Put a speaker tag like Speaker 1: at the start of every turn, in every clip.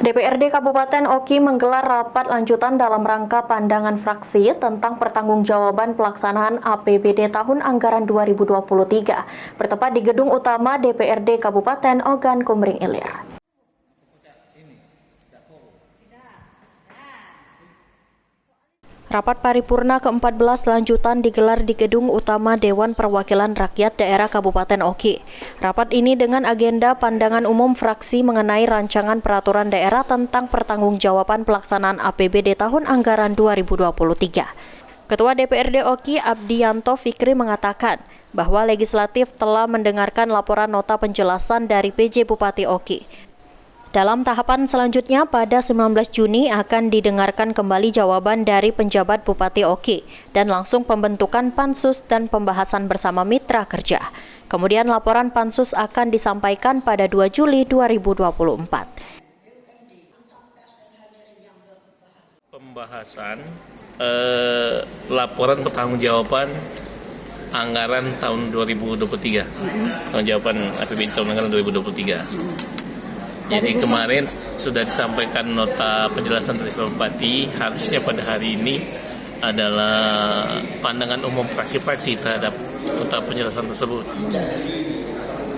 Speaker 1: DPRD Kabupaten Oki menggelar rapat lanjutan dalam rangka pandangan fraksi tentang pertanggungjawaban pelaksanaan APBD tahun anggaran 2023, bertempat di gedung utama DPRD Kabupaten Ogan Komering Ilir. Rapat paripurna ke-14 lanjutan digelar di gedung utama Dewan Perwakilan Rakyat Daerah Kabupaten Oki. Rapat ini dengan agenda pandangan umum fraksi mengenai rancangan peraturan daerah tentang pertanggungjawaban pelaksanaan APBD tahun anggaran 2023. Ketua DPRD Oki Abdianto Fikri mengatakan bahwa legislatif telah mendengarkan laporan nota penjelasan dari PJ Bupati Oki. Dalam tahapan selanjutnya pada 19 Juni akan didengarkan kembali jawaban dari penjabat Bupati Oki dan langsung pembentukan pansus dan pembahasan bersama mitra kerja. Kemudian laporan pansus akan disampaikan pada 2 Juli 2024.
Speaker 2: Pembahasan laporan pertanggungjawaban anggaran tahun 2023. Jawaban APBD tahun anggaran 2023. Jadi kemarin sudah disampaikan nota penjelasan dari Bupati, harusnya pada hari ini adalah pandangan umum fraksi-fraksi terhadap nota penjelasan tersebut.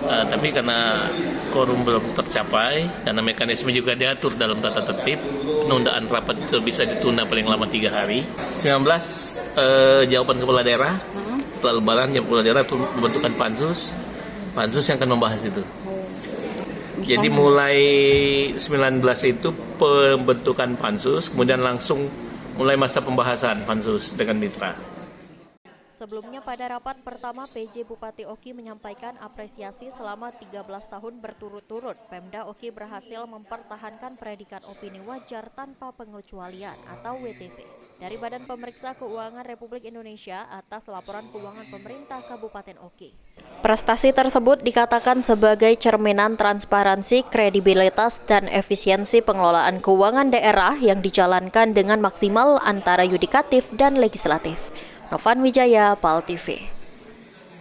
Speaker 2: Tapi karena quorum belum tercapai, karena mekanisme juga diatur dalam tata tertib, penundaan rapat itu bisa ditunda paling lama 3 hari. 19 jawaban kepala daerah, setelah lebaran kepala daerah itu membentukkan pansus yang akan membahas itu. Jadi mulai 19 itu pembentukan pansus, kemudian langsung mulai masa pembahasan pansus dengan mitra.
Speaker 1: Sebelumnya pada rapat pertama PJ Bupati Oki menyampaikan apresiasi selama 13 tahun berturut-turut Pemda Oki berhasil mempertahankan predikat opini wajar tanpa pengecualian atau WTP dari Badan Pemeriksa Keuangan Republik Indonesia atas laporan keuangan pemerintah Kabupaten Oki. Prestasi tersebut dikatakan sebagai cerminan transparansi, kredibilitas, dan efisiensi pengelolaan keuangan daerah yang dijalankan dengan maksimal antara yudikatif dan legislatif. Novan Wijaya, PAL TV.